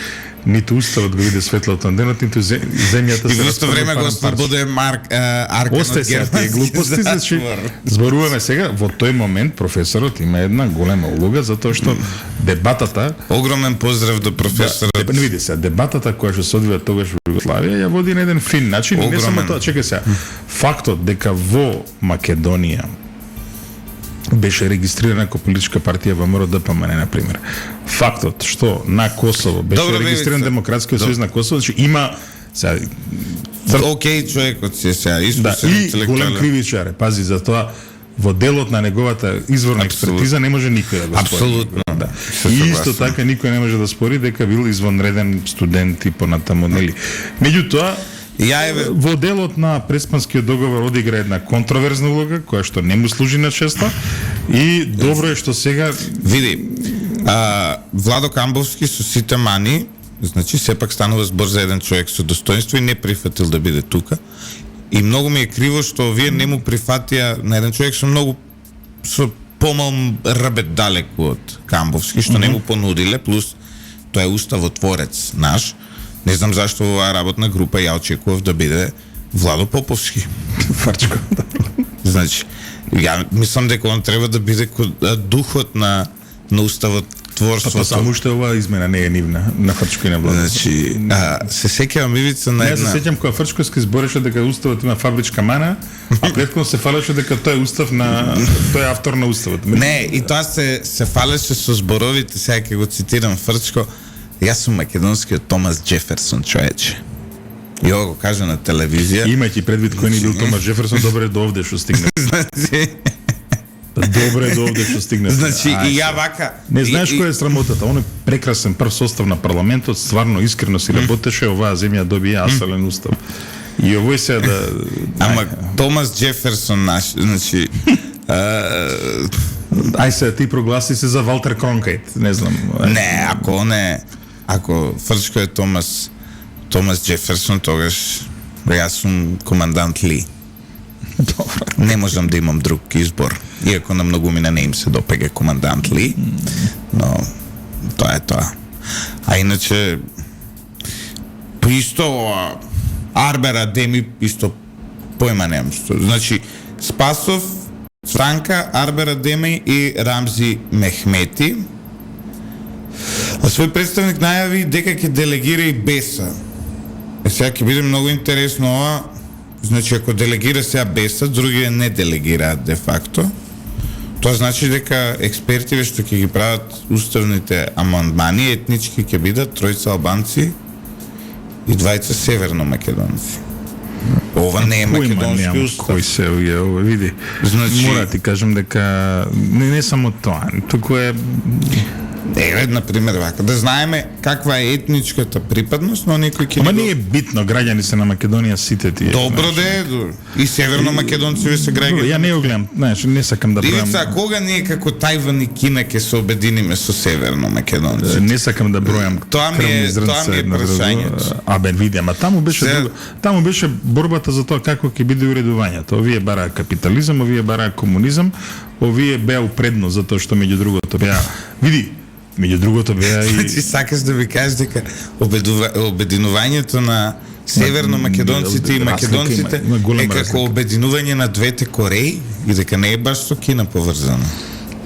Ниту уставот го виде светлото на денот, ниту земјата се и во исто време го ослободи Аркан од германски глупости, значи зборуваме сега во тој момент професорот има една голема улога затоа што дебатата, огромен поздрав до професорот. Не види се, дебатата која што се одвива тогаш во Југославија ја води на еден фин начин, не само тоа, чекај сега. Фактот дека во Македонија беше регистрирана како политичка партија ВМРО ДПМН, на пример. Фактот што на Косово беше регистриран Демократскиот сојуз на Косово, значи има сега окей, човекот си сега и голем кривичар, пази за тоа во делот на неговата изворна експертиза не може никој да го спори. Апсолутно, да. И исто така никој не може да спори дека бил извонреден студент и понатаму, нели. Меѓутоа, во делот на Преспанскиот договор одигра една контроверзна улога која што не му служи на честа и добро е што сега види Владо Камбовски со сите мани, значи сепак станува збор за еден човек со достоинство и не прифатил да биде тука. И многу ми е криво што вие не му прифатија на еден човек со помал рбет далеку од Камбовски, што не му понудиле, плюс тоа е уставотворец наш. Не знам зашто оваа работна група ја очекував да биде Владо Поповски. Фарчко. Значи, ја мислам дека он треба да биде духот на уставотворството. Па само уште оваа измена не е нивна, на Фрчко и на Владо. Значи, се сеќавам Ивица на една... Не се сеќам кога Фрчковски збореше дека уставот има фабричка мана, а претходно се фалеше дека тој е устав на тој е автор на уставот. Не, и тоа се фалеше со зборовите, сега ќе го цитирам Фрчко. Јас сум македонскиот Томас Џеферсон, човече. И ова го кажа на телевизија. Имајќи предвид кој ни бил Томас Џеферсон, добре до овде што стигне. Значи, добре до овде што стигне. Значи, и ја вака... Не знаеш кој е срамотата? Он е прекрасен прв состав на парламентот, стварно искрено си работеше, оваа земја добија асален устав. И овој се да... Ама Томас Џеферсон наш, значи... Ај се, ти прогласи се за Валтер Кронкајт, не знам. Не, ако Фрчко е Томас Џеферсон, тогаш јас сум командант Ли. Добро. Не можам да имам друг избор. Иако на многумина не им се допега командант Ли, но тоа е тоа. А иначе исто Арбера Деми исто појма немам што. Значи Спасов, Цванка, Арбера Деми и Рамзи Мехмети. А свој представник најави дека ќе делегира и Беса. Сега ќе биде многу интересно ова. Значи, ако делегира сега Беса, други не делегираат де факто. Тоа значи дека експертиве што ќе ги прават уставните амандмани етнички ќе бидат тројца албанци и двајца северно-македонци. Ова не е македонски устав. Кој се ова види. Значи, мора ти кажам дека не само тоа, туку е на пример, вака, да знаеме каква е етничката припадност, но никој ќе Ама не е битно, граѓани се на Македонија сите тие. Добро да е, и северно македонци се граѓани. Ја не го гледам, знаеш, не сакам да бројам. Дивица, кога ние како Тајван и Кина ќе се обединиме со северно македонци? Не сакам да бројам Тоа ми е прашањето. Абе, види, ама таму беше друго. Таму беше борбата за тоа како ќе биде уредувањето. Овие бараа капитализам, овие бараа комунизам, овие беа упредно затоа што меѓу другото беа, види, меѓу другото беа и Значи сакаш да ви кажеш дека обединувањето на северно македонците и македонците има голема е како обединување на двете Кореи и дека не е баш со Кина поврзано.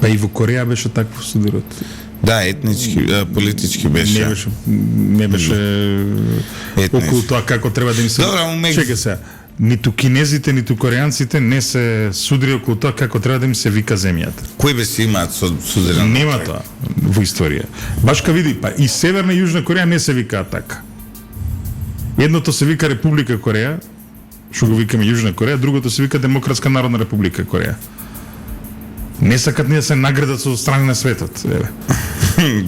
па и во Кореја беше такво судирот. Да, етнички, политички беше. Не беше Етнички. околу тоа како треба да им се. Добра, Чекај се. Ниту кинезите, ниту корејанците не се судри околу тоа како треба да им се вика земјата. Кои бе си имаат судрено? Нема тоа во историја. Баш ка види, па и Северна и Јужна Кореја не се викаат така. Едното се вика Република Кореја, што го викаме Јужна Кореја, другото се вика Демократска народна Република Кореја. Не сакат ни да се наградат со страни на светот. Еве.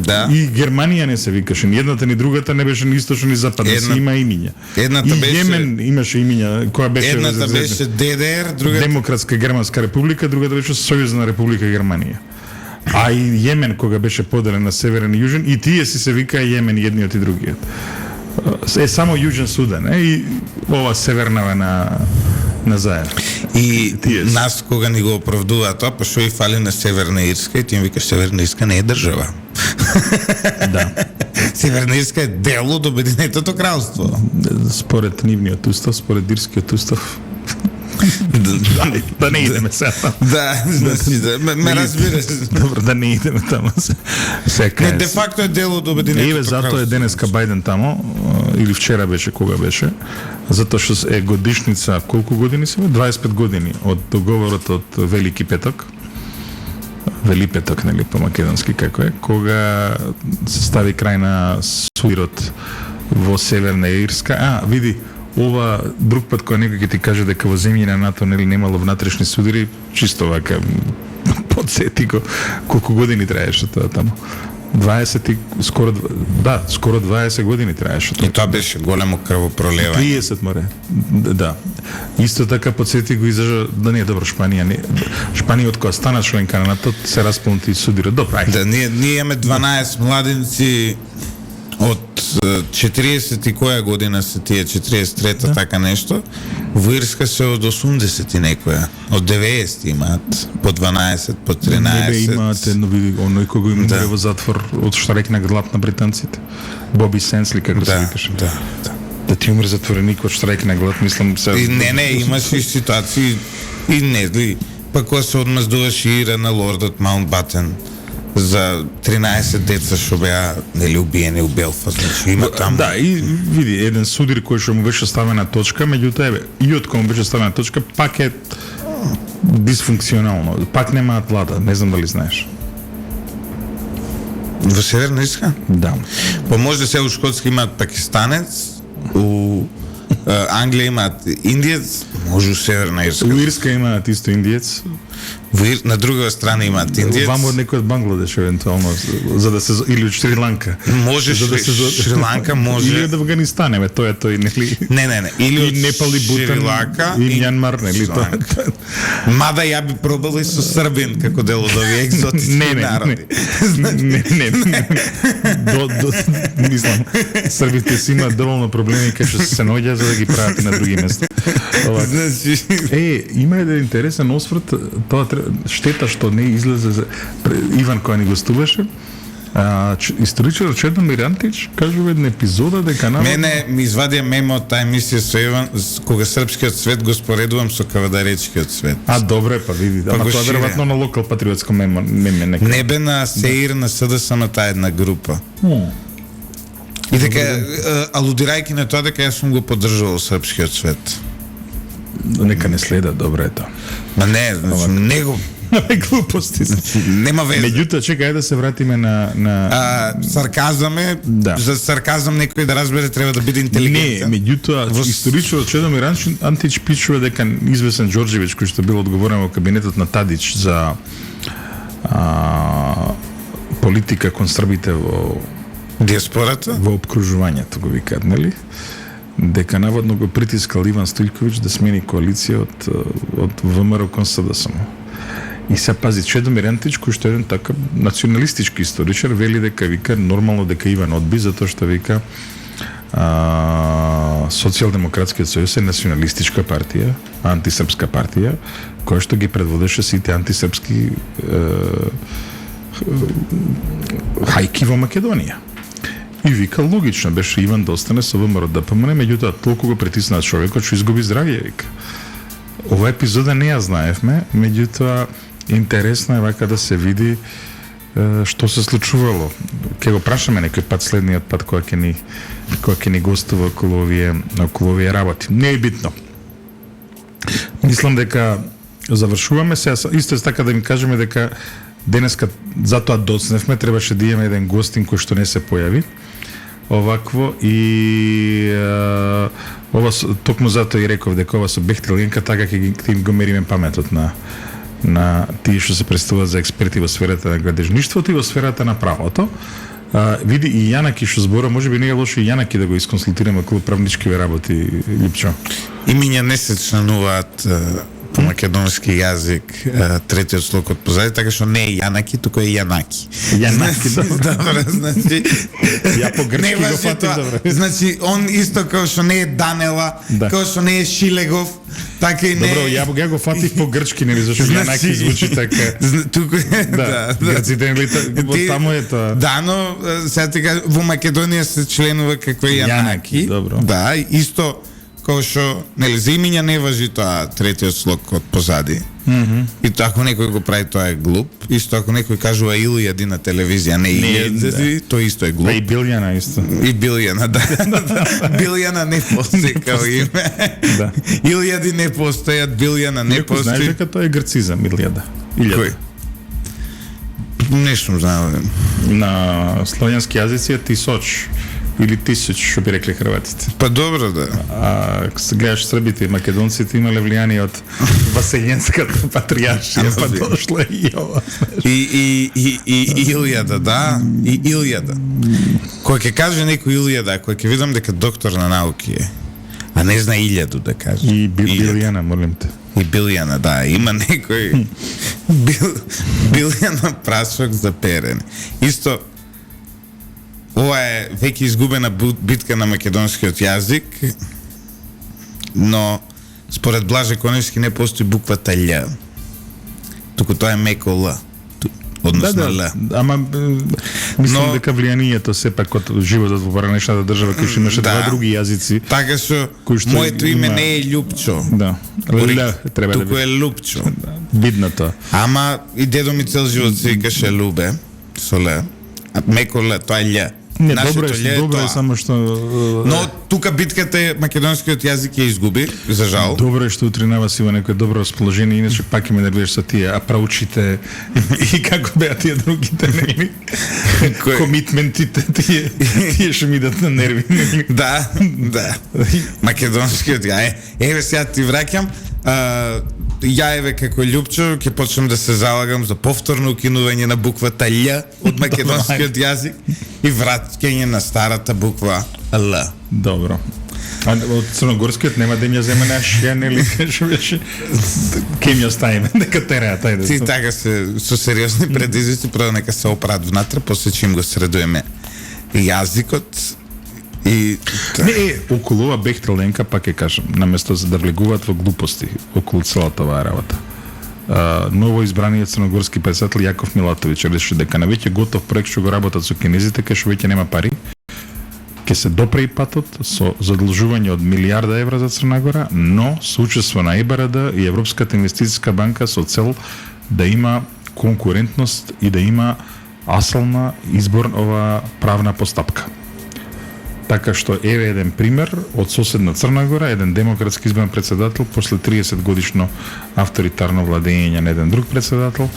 Да. И Германија не се викаше, ни едната ни другата не беше ни источно ни западна, си има имиња. Едната и беше Јемен имаше имиња, која беше Едната беше ДДР, другата Демократска Германска република, другата беше Сојузна република Германија. А и Јемен кога беше поделен на северен и јужен, и тие си се викаа Јемен едниот и другиот. Е само Јужен Судан, и ова севернава на заедно. И Тие си. нас кога ни го оправдуваат тоа, па што и фали на Северна Ирска, и ти им викаш Северна Ирска не е држава. Да. Северна Ирска е дел од Обединетото кралство. Според нивниот устав, според ирскиот устав. Да не идеме сега таму. Да, значи, ме разбираш. Добро, да не идеме таму. Не, де факто е дел од Обединетото Еве затоа е денеска Бајден таму, или вчера беше, кога беше, затоа што е годишница, колку години се? 25 години од договорот од Велики петок. Вели петок, нели, по македонски како е, кога се стави крај на судирот во Северна Ирска. Види, ова друг пат кога некој ќе ти каже дека во земји на НАТО нели немало внатрешни судири, чисто вака подсети го колку години траеше тоа таму. 20 и скоро 20 години траеше тоа. И тоа беше големо крвопролевање. 30 море. Да. Исто така подсети го изажа да не е добро Шпанија. Шпанија од која стана членка на НАТО се расплнати судирот. Добро, ајде. Да, ние имаме 12 младенци од 40 и која година се тие, 43-та, да. Така нешто. Во Ирска се од 80 и некоја. Од 90 имаат по 12, по 13. Не бе имаат едно види, оној кој го има во затвор од штрајк на глад на британците. Боби Сенсли, како се викаше. Да ти умре затвореник од штрајк на глад, мислам се. И не, имаше и ситуации и не зли. Па кога се одмаздуваше Ира на лордот Маунтбатен за 13 деца што беа нели убиени у Белфаст, значи има таму. Да, и види, еден судир кој што му беше ставена точка, меѓутоа еве, и од кога му беше ставена точка, пак е дисфункционално. Пак немаат влада, не знам дали знаеш. Во Северна Ирска? Да. Па може да се у Шкотска имаат пакистанец, у Англија имаат индиец, може у Северна Ирска. У Ирска имаат исто индиец. На друга страна имаат индиец. Вамо некој од Бангладеш евентуално, за да се или од Шри-Ланка. Може за да се Шри-Ланка, може. Или од Афганистан, еве, тоа е тој, нели? Не. Или од Непал и Бутан, Шри-Ланка и Мјанмар, нели тоа? Мада ја би пробала и со србин како дел од овие екзотички народи. Не. Мислам, србите си имаат доволно проблеми кај што се наоѓа за да ги прават и на други места. Има еден интересен осврт, тоа штета што не излезе Иван кој ни гостуваше. Историчар Чедомир Антич кажува една епизода дека Мене ми извадија мемо од таа емисија со Иван кога српскиот свет го споредувам со кавадаречкиот свет. Добре, па види, ама тоа веројатно на локал патриотско меме нека. Не бе на СЕИР на СДСМ таа една група. И дека алудирајќи на тоа дека јас сум го поддржувал српскиот свет. Нека не следа, добре тоа. Ма не, значи, него глупости. Нема веза. Меѓутоа, чекај да се вратиме на сарказам е, за сарказам некој да разбере треба да биде интелигентен. Не, меѓутоа, историчарот Чедомир Антич пишува дека известен Ѓорѓевиќ, кој што бил одговорен во кабинетот на Тадич за политика кон србите во Диаспората? во обкружувањето го викаат, нели? Дека наводно го притискал Иван Стојковиќ да смени коалиција од ВМРО кон СДСМ. И се пази, Чедомир Антич, кој што е еден такав националистички историчар, вели дека вика нормално дека Иван одби, затоа што вика Социјалдемократскиот сојуз е националистичка партија, антисрпска партија, која што ги предводеше сите антисрпски хајки во Македонија. И вика, логично беше Иван да остане со ВМРО ДПМН, меѓутоа толку го притисна човекот што изгуби здравје, вика. Ова епизода не ја знаевме, меѓутоа интересно е вака да се види што се случувало. Ке го прашаме некој пат, следниот пат кога ќе ни гостува околу овие работи. Не е битно. Мислам дека завршуваме се, исто така да ми кажеме дека денеска затоа доцневме, требаше да имаме еден гостин кој што не се појави. Овакво и ова токму затоа и реков дека ова со Бехтел Ленка така ќе им го мериме паметот на тие што се представуваат за експерти во сферата на градежништвото и во сферата на правото. Види и Јанаки што збора, можеби не е лошо и Јанаки да го исконсултираме околу правничкиве работи, Липчо. И миња не се членуваат по македонски јазик третиот слог од позади, така што не е Јанаки, туку е Јанаки. Јанаки, добро, значи ја по грчки го фатив добро. Значи он исто како што не е Данела, како што не е Шилегов, така и не. Добро, ја го фатив по грчки, нели, зашто Јанаки звучи така. Туку да. Грците нели таму е тоа. Да, но сега ти кажам, во Македонија се членува како Јанаки. Добро. Да, исто како што, нели, за имиња не важи тоа третиот слог од позади. И тоа ако некој го прави, тоа е глуп. Исто ако некој кажува Илјади на телевизија, не Илјади, тоа исто е глуп. И Билјана исто. И Билјана, да. Билјана не постои како име. Да. Илјади не постојат, Билјана не постои. Знаеш дека тоа е грцизам, Илјада. Кој? Нешто знаам. На славјански јазици е тисоч. Или тисуч, што би рекле хрватите. Па добро, да. Ако се гледаш србите и македонците имале влијание од Васеленската патријаршија, па дошла и ова. И Илјада, да, и Илјада. Кој ќе каже некој Илјада, кој ќе видам дека доктор на науки е, а не зна Илјаду да каже. И Билјана, молим те. И Билјана, да, има некој Билјана прашок за перене. Исто, ова е веќе изгубена битка на македонскиот јазик, но според Блаже Коневски не постои буквата Л, туку тоа е меко Л, односно Л. Ама мислам дека влијанието сепак од животот во поранешната држава кој што имаше два други јазици. Така што моето име не е Љупчо. Да. Л треба да туку е Лупчо. Видно тоа. Ама и дедо ми цел живот се викаше Лубе со Л. А меко Л, тоа е Љ. Не, добро е, само што... Но тука битката е македонскиот јазик ја изгуби, за жал. Добро е што утринава си во некој добро расположение, иначе пак ќе ме нервираш со тие апраучите и како беа тие другите, нели? Комитментите, тие што ми дат на нерви. Да. Македонскиот ја еве сега ти враќам. Ја еве како Љупчо ќе почнам да се залагам за повторно укинување на буквата Л од македонскиот јазик и враќање на старата буква Л. Добро. А од црногорскиот нема да ја земе нашиот, нели, што беше? Ке ми оставиме, нека тераат, ајде. Ти така се со сериозни предизвици, прво нека се опрат внатре, после че им го средуеме јазикот. И не, околу ова Бехтел Ленка, пак ќе кажам, наместо за да влегуваат во глупости околу целата оваа работа. Ново избраниот црногорски председател Јаков Милатовиќ реши дека на веќе готов проект што го работат со кинезите, кај што веќе нема пари, ќе се допре и патот со задолжување од милиарда евра за Црна Гора, но со учество на ЕБРД и Европската инвестициска банка со цел да има конкурентност и да има асална избор ова правна постапка. Така што еве еден пример од соседна Црна Гора, еден демократски избран председател после 30 годишно авторитарно владење на еден друг председател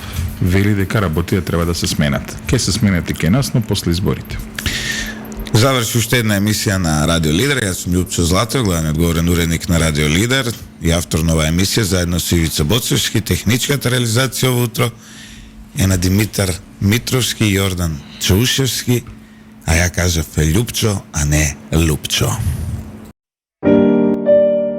вели дека работите треба да се сменат. Ке се сменат и ке нас, но после изборите. Заврши уште една емисија на Радио Лидер. Јас сум Љупчо Златев, главниот говорен уредник на Радио Лидер и автор на оваа емисија, заедно со Ивица Боцевски, техничката реализација во утро е на Димитар Митровски и Јордан Чаушевски, а ја кажав Љупчо, а не Лупчо.